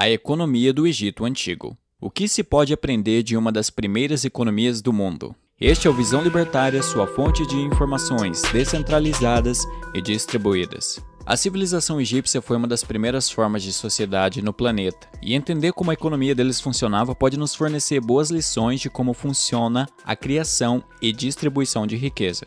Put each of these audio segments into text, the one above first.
A economia do Egito Antigo. O que se pode aprender de uma das primeiras economias do mundo? Este é o Visão Libertária, sua fonte de informações descentralizadas e distribuídas. A civilização egípcia foi uma das primeiras formas de sociedade no planeta, e entender como a economia deles funcionava pode nos fornecer boas lições de como funciona a criação e distribuição de riqueza.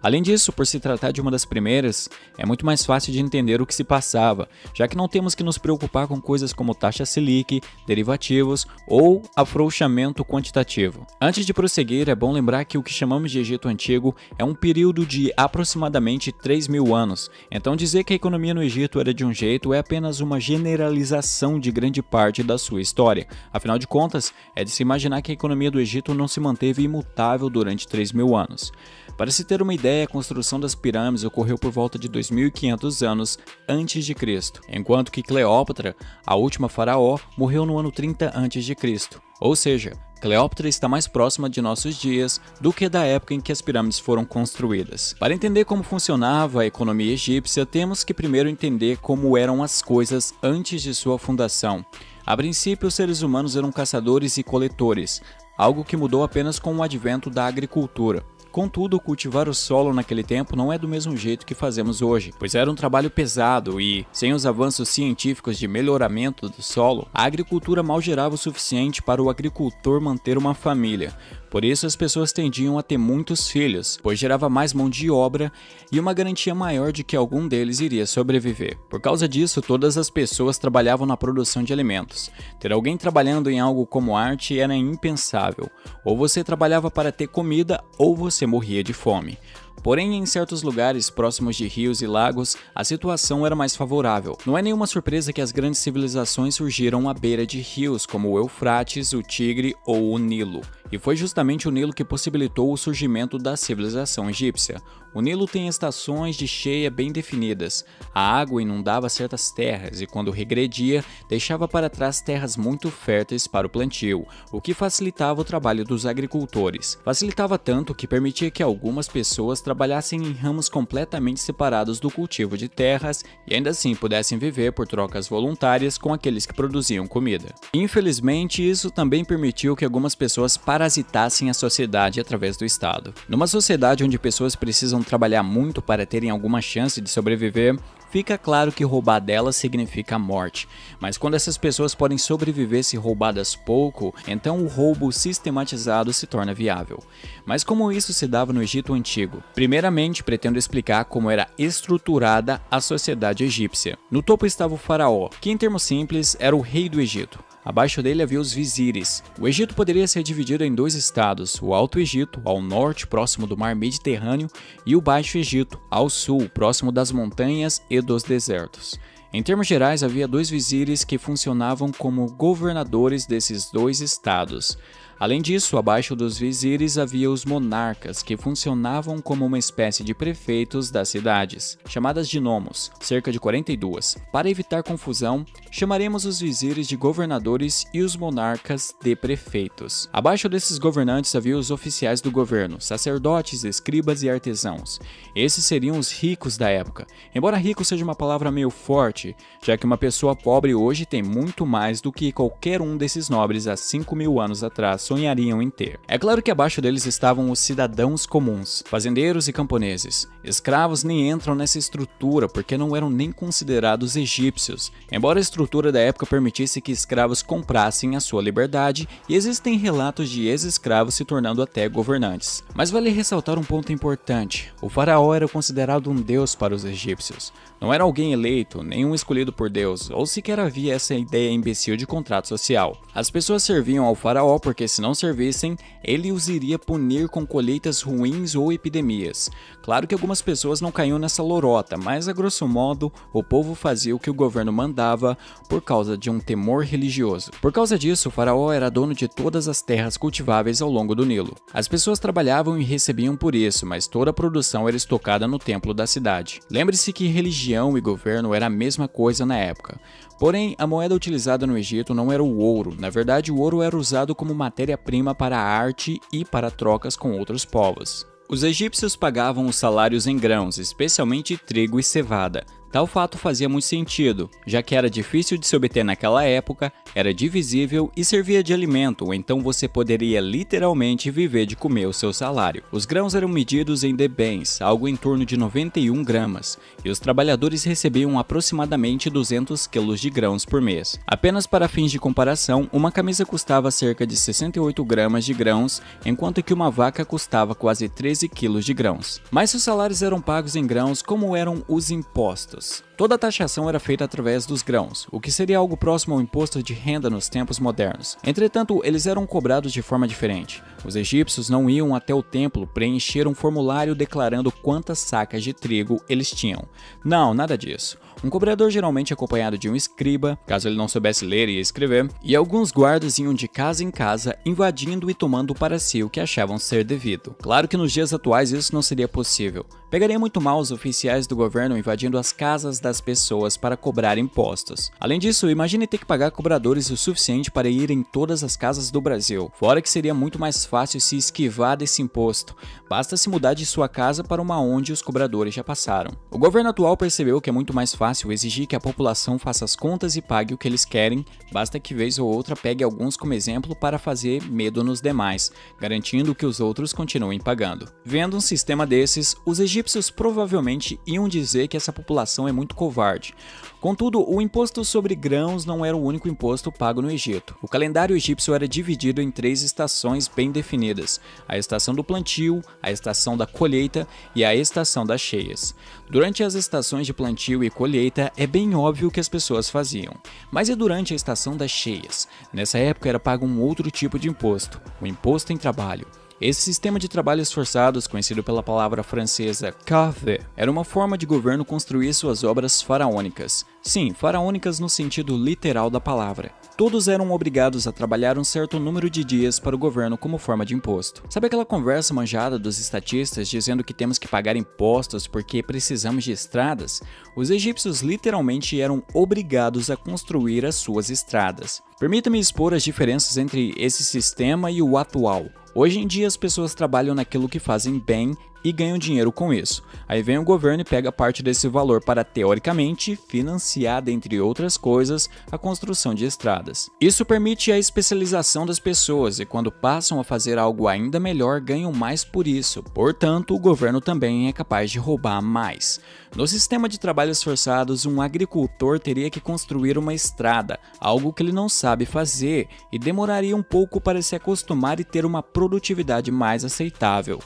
Além disso, por se tratar de uma das primeiras, é muito mais fácil de entender o que se passava, já que não temos que nos preocupar com coisas como taxa Selic, derivativos ou afrouxamento quantitativo. Antes de prosseguir, é bom lembrar que o que chamamos de Egito Antigo é um período de aproximadamente 3.000 anos, então dizer que a economia no Egito era de um jeito é apenas uma generalização de grande parte da sua história. Afinal de contas, é de se imaginar que a economia do Egito não se manteve imutável durante 3.000 anos. Para se ter uma ideia, a construção das pirâmides ocorreu por volta de 2.500 anos antes de Cristo, enquanto que Cleópatra, a última faraó, morreu no ano 30 antes de Cristo. Ou seja, Cleópatra está mais próxima de nossos dias do que da época em que as pirâmides foram construídas. Para entender como funcionava a economia egípcia, temos que primeiro entender como eram as coisas antes de sua fundação. A princípio, os seres humanos eram caçadores e coletores, algo que mudou apenas com o advento da agricultura. Contudo, cultivar o solo naquele tempo não é do mesmo jeito que fazemos hoje, pois era um trabalho pesado e, sem os avanços científicos de melhoramento do solo, a agricultura mal gerava o suficiente para o agricultor manter uma família. Por isso, as pessoas tendiam a ter muitos filhos, pois gerava mais mão de obra e uma garantia maior de que algum deles iria sobreviver. Por causa disso, todas as pessoas trabalhavam na produção de alimentos. Ter alguém trabalhando em algo como arte era impensável. Ou você trabalhava para ter comida, ou você morria de fome. Porém, em certos lugares próximos de rios e lagos, a situação era mais favorável. Não é nenhuma surpresa que as grandes civilizações surgiram à beira de rios como o Eufrates, o Tigre ou o Nilo. E foi justamente o Nilo que possibilitou o surgimento da civilização egípcia. O Nilo tem estações de cheia bem definidas. A água inundava certas terras e, quando regredia, deixava para trás terras muito férteis para o plantio, o que facilitava o trabalho dos agricultores. Facilitava tanto que permitia que algumas pessoas trabalhassem em ramos completamente separados do cultivo de terras e ainda assim pudessem viver por trocas voluntárias com aqueles que produziam comida. Infelizmente, isso também permitiu que algumas pessoas parasitassem a sociedade através do Estado. Numa sociedade onde pessoas precisam trabalhar muito para terem alguma chance de sobreviver, fica claro que roubar delas significa morte, mas quando essas pessoas podem sobreviver se roubadas pouco, então o roubo sistematizado se torna viável. Mas como isso se dava no Egito Antigo? Primeiramente, pretendo explicar como era estruturada a sociedade egípcia. No topo estava o faraó, que em termos simples era o rei do Egito. Abaixo dele havia os vizires. O Egito poderia ser dividido em dois estados, o Alto Egito, ao norte, próximo do mar Mediterrâneo, e o Baixo Egito, ao sul, próximo das montanhas e dos desertos. Em termos gerais, havia dois vizires que funcionavam como governadores desses dois estados. Além disso, abaixo dos vizires havia os monarcas, que funcionavam como uma espécie de prefeitos das cidades, chamadas de nomos, cerca de 42. Para evitar confusão, chamaremos os vizires de governadores e os monarcas de prefeitos. Abaixo desses governantes havia os oficiais do governo, sacerdotes, escribas e artesãos. Esses seriam os ricos da época. Embora rico seja uma palavra meio forte, já que uma pessoa pobre hoje tem muito mais do que qualquer um desses nobres há 5.000 anos atrás sonhariam em ter. É claro que abaixo deles estavam os cidadãos comuns, fazendeiros e camponeses. Escravos nem entram nessa estrutura porque não eram nem considerados egípcios, embora a estrutura da época permitisse que escravos comprassem a sua liberdade, e existem relatos de ex-escravos se tornando até governantes. Mas vale ressaltar um ponto importante: o faraó era considerado um deus para os egípcios. Não era alguém eleito, nenhum escolhido por Deus, ou sequer havia essa ideia imbecil de contrato social. As pessoas serviam ao faraó porque, se não servissem, ele os iria punir com colheitas ruins ou epidemias. Claro que algumas pessoas não caíam nessa lorota, mas a grosso modo, o povo fazia o que o governo mandava por causa de um temor religioso. Por causa disso, o faraó era dono de todas as terras cultiváveis ao longo do Nilo. As pessoas trabalhavam e recebiam por isso, mas toda a produção era estocada no templo da cidade. Lembre-se que religião e governo era a mesma coisa na época. Porém, a moeda utilizada no Egito não era o ouro. Na verdade, o ouro era usado como matéria-prima para a arte e para trocas com outros povos. Os egípcios pagavam os salários em grãos, especialmente trigo e cevada. Tal fato fazia muito sentido, já que era difícil de se obter naquela época, era divisível e servia de alimento, então você poderia literalmente viver de comer o seu salário. Os grãos eram medidos em debens, algo em torno de 91 gramas, e os trabalhadores recebiam aproximadamente 200 quilos de grãos por mês. Apenas para fins de comparação, uma camisa custava cerca de 68 gramas de grãos, enquanto que uma vaca custava quase 13 quilos de grãos. Mas se os salários eram pagos em grãos, como eram os impostos? Toda a taxação era feita através dos grãos, o que seria algo próximo ao imposto de renda nos tempos modernos. Entretanto, eles eram cobrados de forma diferente. Os egípcios não iam até o templo preencher um formulário declarando quantas sacas de trigo eles tinham. Não, nada disso. Um cobrador geralmente acompanhado de um escriba, caso ele não soubesse ler e escrever, e alguns guardas iam de casa em casa, invadindo e tomando para si o que achavam ser devido. Claro que nos dias atuais isso não seria possível. Pegaria muito mal os oficiais do governo invadindo as casas das pessoas para cobrar impostos. Além disso, imagine ter que pagar cobradores o suficiente para ir em todas as casas do Brasil. Fora que seria muito mais fácil se esquivar desse imposto. Basta se mudar de sua casa para uma onde os cobradores já passaram. O governo atual percebeu que é muito mais fácil exigir que a população faça as contas e pague o que eles querem, basta que vez ou outra pegue alguns como exemplo para fazer medo nos demais, garantindo que os outros continuem pagando. Vendo um sistema desses, os egípcios provavelmente iam dizer que essa população é muito covarde. Contudo, o imposto sobre grãos não era o único imposto pago no Egito. O calendário egípcio era dividido em 3 estações bem definidas: a estação do plantio, a estação da colheita e a estação das cheias. Durante as estações de plantio e colheita, é bem óbvio o que as pessoas faziam. Mas e durante a estação das cheias? Nessa época era pago um outro tipo de imposto, o imposto em trabalho. Esse sistema de trabalhos forçados, conhecido pela palavra francesa café, era uma forma de governo construir suas obras faraônicas. Sim, faraônicas no sentido literal da palavra. Todos eram obrigados a trabalhar um certo número de dias para o governo como forma de imposto. Sabe aquela conversa manjada dos estatistas dizendo que temos que pagar impostos porque precisamos de estradas? Os egípcios literalmente eram obrigados a construir as suas estradas. Permita-me expor as diferenças entre esse sistema e o atual. Hoje em dia as pessoas trabalham naquilo que fazem bem e ganham dinheiro com isso. Aí vem o governo e pega parte desse valor para, teoricamente, financiar, dentre outras coisas, a construção de estradas. Isso permite a especialização das pessoas e, quando passam a fazer algo ainda melhor, ganham mais por isso. Portanto, o governo também é capaz de roubar mais. No sistema de trabalhos forçados, um agricultor teria que construir uma estrada, algo que ele não sabe fazer, e demoraria um pouco para se acostumar e ter uma produtividade mais aceitável.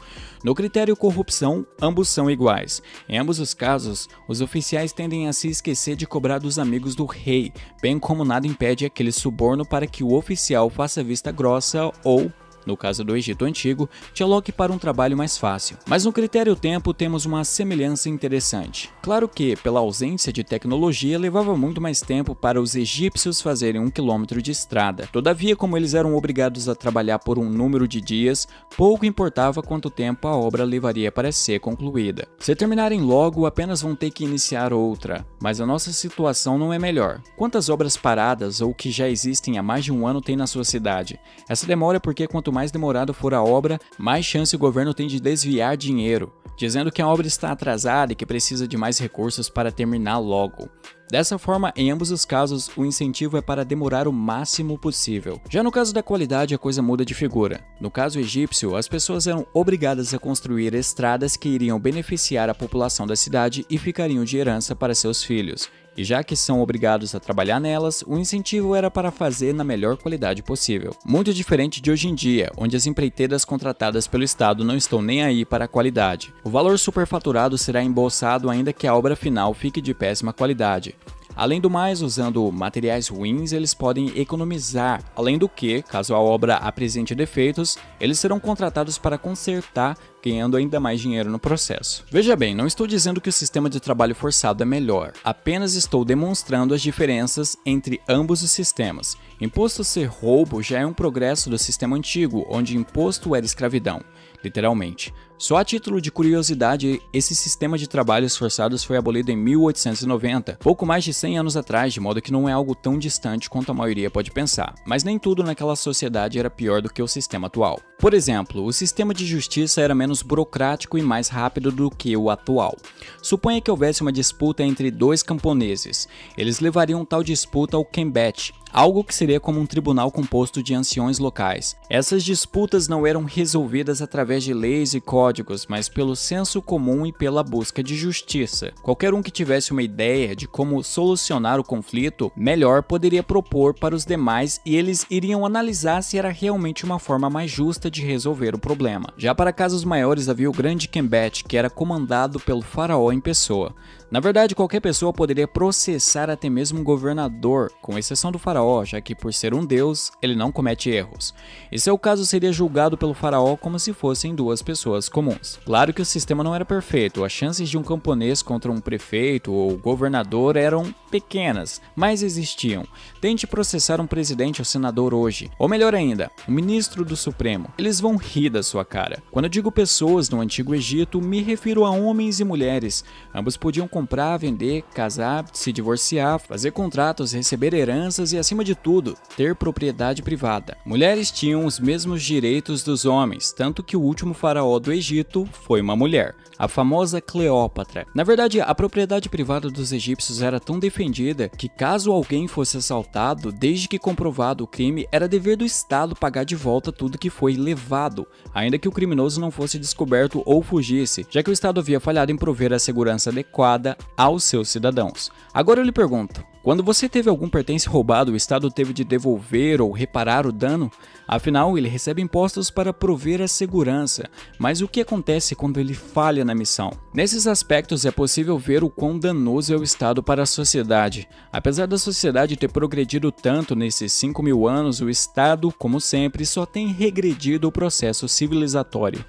No critério corrupção, ambos são iguais. Em ambos os casos, os oficiais tendem a se esquecer de cobrar dos amigos do rei, bem como nada impede aquele suborno para que o oficial faça vista grossa ou, no caso do Egito Antigo, te aloque para um trabalho mais fácil. Mas no critério tempo temos uma semelhança interessante. Claro que, pela ausência de tecnologia, levava muito mais tempo para os egípcios fazerem 1 quilômetro de estrada. Todavia, como eles eram obrigados a trabalhar por um número de dias, pouco importava quanto tempo a obra levaria para ser concluída. Se terminarem logo, apenas vão ter que iniciar outra. Mas a nossa situação não é melhor. Quantas obras paradas ou que já existem há mais de um ano tem na sua cidade? Essa demora é porque quanto mais demorado for a obra, mais chance o governo tem de desviar dinheiro, dizendo que a obra está atrasada e que precisa de mais recursos para terminar logo. Dessa forma, em ambos os casos, o incentivo é para demorar o máximo possível. Já no caso da qualidade, a coisa muda de figura. No caso egípcio, as pessoas eram obrigadas a construir estradas que iriam beneficiar a população da cidade e ficariam de herança para seus filhos. E já que são obrigados a trabalhar nelas, o incentivo era para fazer na melhor qualidade possível. Muito diferente de hoje em dia, onde as empreiteiras contratadas pelo Estado não estão nem aí para a qualidade. O valor superfaturado será embolsado ainda que a obra final fique de péssima qualidade. Além do mais, usando materiais ruins, eles podem economizar. Além do que, caso a obra apresente defeitos, eles serão contratados para consertar, ganhando ainda mais dinheiro no processo. Veja bem, não estou dizendo que o sistema de trabalho forçado é melhor, apenas estou demonstrando as diferenças entre ambos os sistemas. Imposto ser roubo já é um progresso do sistema antigo, onde imposto era escravidão. literalmente. Só a título de curiosidade, esse sistema de trabalhos forçados foi abolido em 1890, pouco mais de 100 anos atrás, de modo que não é algo tão distante quanto a maioria pode pensar. Mas nem tudo naquela sociedade era pior do que o sistema atual. Por exemplo, o sistema de justiça era menos burocrático e mais rápido do que o atual. Suponha que houvesse uma disputa entre dois camponeses. Eles levariam tal disputa ao Kembet, algo que seria como um tribunal composto de anciões locais. Essas disputas não eram resolvidas através de leis e códigos, mas pelo senso comum e pela busca de justiça. Qualquer um que tivesse uma ideia de como solucionar o conflito melhor poderia propor para os demais e eles iriam analisar se era realmente uma forma mais justa de resolver o problema. Já para casos maiores havia o grande Kembet, que era comandado pelo faraó em pessoa. Na verdade, qualquer pessoa poderia processar até mesmo um governador, com exceção do faraó, já que por ser um deus, ele não comete erros. E seu caso seria julgado pelo faraó como se fossem duas pessoas comuns. Claro que o sistema não era perfeito, as chances de um camponês contra um prefeito ou governador eram pequenas, mas existiam. Tente processar um presidente ou senador hoje, ou melhor ainda, um ministro do Supremo. Eles vão rir da sua cara. Quando eu digo pessoas no Antigo Egito, me refiro a homens e mulheres. Ambos podiam comprar, vender, casar, se divorciar, fazer contratos, receber heranças e, acima de tudo, ter propriedade privada. Mulheres tinham os mesmos direitos dos homens, tanto que o último faraó do Egito foi uma mulher, a famosa Cleópatra. Na verdade, a propriedade privada dos egípcios era tão defendida que, caso alguém fosse assaltado, desde que comprovado o crime, era dever do Estado pagar de volta tudo que foi levado, ainda que o criminoso não fosse descoberto ou fugisse, já que o Estado havia falhado em prover a segurança adequada aos seus cidadãos. Agora eu lhe pergunto, quando você teve algum pertence roubado, o Estado teve de devolver ou reparar o dano? Afinal, ele recebe impostos para prover a segurança, mas o que acontece quando ele falha na missão? Nesses aspectos é possível ver o quão danoso é o Estado para a sociedade. Apesar da sociedade ter progredido tanto nesses 5.000 anos, o Estado, como sempre, só tem regredido o processo civilizatório.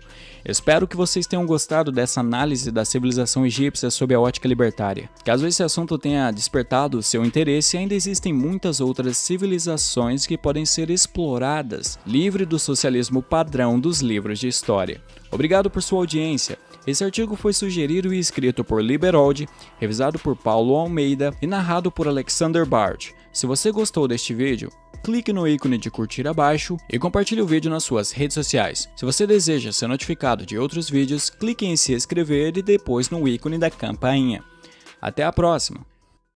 Espero que vocês tenham gostado dessa análise da civilização egípcia sob a ótica libertária. Caso esse assunto tenha despertado seu interesse, ainda existem muitas outras civilizações que podem ser exploradas, livre do socialismo padrão dos livros de história. Obrigado por sua audiência. Esse artigo foi sugerido e escrito por Liberold, revisado por Paulo Almeida e narrado por Alexander Bard. Se você gostou deste vídeo, clique no ícone de curtir abaixo e compartilhe o vídeo nas suas redes sociais. Se você deseja ser notificado de outros vídeos, clique em se inscrever e depois no ícone da campainha. Até a próxima!